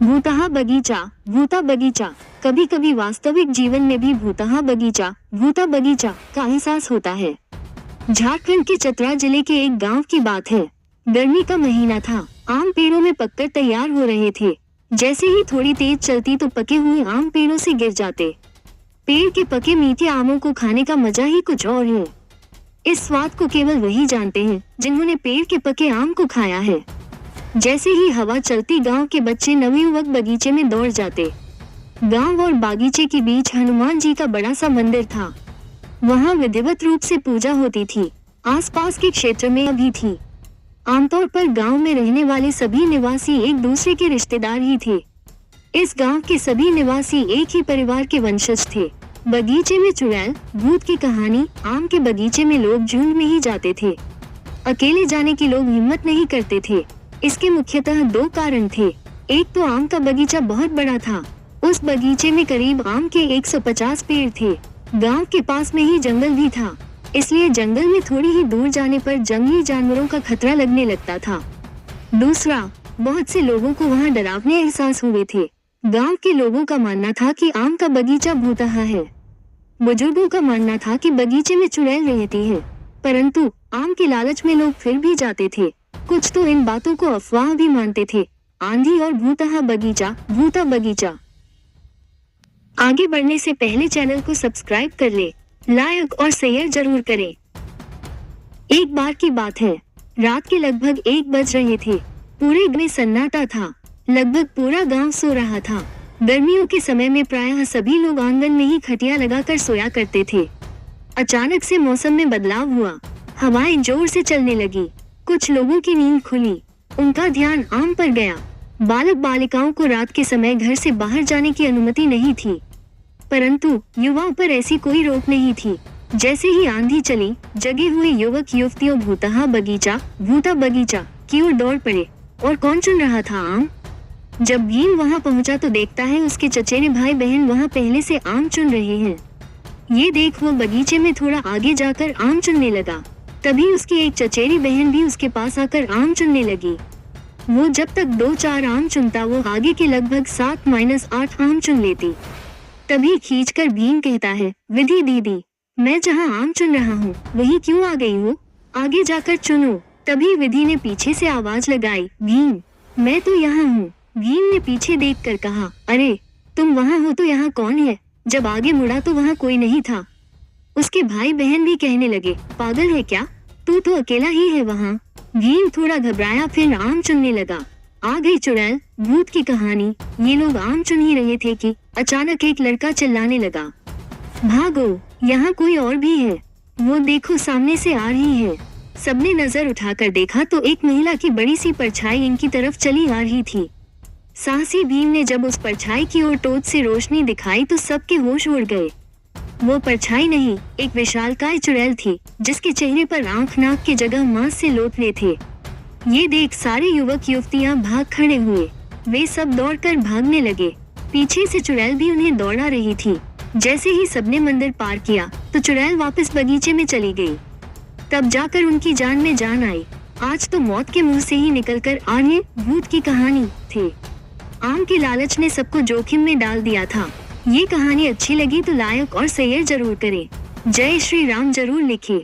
भूतहा बगीचा। भूता बगीचा। कभी कभी वास्तविक जीवन में भी भूतहा बगीचा, भूता बगीचा का एहसास होता है। झारखंड के चतरा जिले के एक गांव की बात है। गर्मी का महीना था। आम पेड़ों में पककर तैयार हो रहे थे। जैसे ही थोड़ी तेज चलती तो पके हुए आम पेड़ों से गिर जाते। पेड़ के पके मीठे आमों को खाने का मजा ही कुछ और है। इस स्वाद को केवल वही जानते हैं जिन्होंने पेड़ के पके आम को खाया है। जैसे ही हवा चलती गांव के बच्चे नवयुवक बगीचे में दौड़ जाते। गांव और बागीचे के बीच हनुमान जी का बड़ा सा मंदिर था। वहां विधिवत रूप से पूजा होती थी। आसपास के क्षेत्र में भी थी। आमतौर पर गांव में रहने वाले सभी निवासी एक दूसरे के रिश्तेदार ही थे। इस गांव के सभी निवासी एक ही परिवार के वंशज थे। बगीचे में चुड़ैल, भूत की कहानी। आम के बगीचे में लोग झुंड में ही जाते थे। अकेले जाने की लोग हिम्मत नहीं करते थे। इसके मुख्यतः दो कारण थे। एक तो आम का बगीचा बहुत बड़ा था। उस बगीचे में करीब आम के 150 पेड़ थे। गांव के पास में ही जंगल भी था, इसलिए जंगल में थोड़ी ही दूर जाने पर जंगली जानवरों का खतरा लगने लगता था। दूसरा, बहुत से लोगों को वहां डरावने एहसास हुए थे। गांव के लोगों का मानना था कि आम का बगीचा भूतहा है। बुजुर्गों का मानना था कि बगीचे में चुड़ैल रहती है, परंतु आम के लालच में लोग फिर भी जाते थे। कुछ तो इन बातों को अफवाह भी मानते थे। आंधी और भूतहा बगीचा, भूता बगीचा। आगे बढ़ने से पहले चैनल को सब्सक्राइब कर ले, लाइक और शेयर जरूर करें। एक बार की बात है, रात के लगभग 1 बज रहे थे। पूरे में सन्नाटा था। लगभग पूरा गांव सो रहा था। गर्मियों के समय में प्रायः सभी लोग आंगन में ही खटिया लगाकर सोया करते थे। अचानक से मौसम में बदलाव हुआ। हवाएं जोर से चलने लगी। कुछ लोगों की नींद खुली। उनका ध्यान आम पर गया। बालक बालिकाओं को रात के समय घर से बाहर जाने की अनुमति नहीं थी, परंतु युवाओं पर ऐसी कोई रोक नहीं थी। जैसे ही आंधी चली, जगे हुए युवक युवतियों भूतहा बगीचा, भूता बगीचा की ओर दौड़ पड़े। और कौन चुन रहा था आम? जब भीम वहां पहुंचा तो देखता है उसके चचेरे भाई बहन वहां पहले से आम चुन रहे हैं। ये देख वो बगीचे में थोड़ा आगे जाकर आम चुनने लगा। तभी उसकी एक चचेरी बहन भी उसके पास आकर आम चुनने लगी। वो जब तक 2-4 आम चुनता, वो आगे के लगभग 7-8 आम चुन लेती। तभी खींचकर भीम कहता है, विधि दीदी, मैं जहाँ आम चुन रहा हूँ वही क्यों आ गई हो? आगे जाकर चुनो। तभी विधि ने पीछे से आवाज लगाई, भीम, मैं तो यहाँ हूँ। भीम ने पीछे देखकर कहा, अरे तुम वहाँ हो तो यहाँ कौन है? जब आगे मुड़ा तो वहाँ कोई नहीं था। उसके भाई बहन भी कहने लगे, पागल है क्या? तू तो अकेला ही है वहाँ। भीम थोड़ा घबराया, फिर आम चुनने लगा। आ गई चुड़ैल, भूत की कहानी। ये लोग आम चुन ही रहे थे कि अचानक एक लड़का चिल्लाने लगा, भागो, यहाँ कोई और भी है। वो देखो सामने से आ रही है। सबने नजर उठाकर देखा तो एक महिला की बड़ी सी परछाई इनकी तरफ चली आ रही थी। साहसी भीम ने जब उस परछाई की ओर टॉर्च से रोशनी दिखाई तो सबके होश उड़ गए। वो परछाई नहीं, एक विशालकाय चुड़ैल थी, जिसके चेहरे पर आंख नाक की जगह मांस से लोथड़े थे। ये देख सारे युवक युवतियां भाग खड़े हुए। वे सब दौड़कर भागने लगे। पीछे से चुड़ैल भी उन्हें दौड़ा रही थी। जैसे ही सबने मंदिर पार किया तो चुड़ैल वापस बगीचे में चली गई। तब जाकर उनकी जान में जान आई। आज तो मौत के मुंह से ही निकलकर आने भूत की कहानी थे। आम के लालच ने सबको जोखिम में डाल दिया था। ये कहानी अच्छी लगी तो लाइक और शेयर जरूर करें। जय श्री राम जरूर लिखें।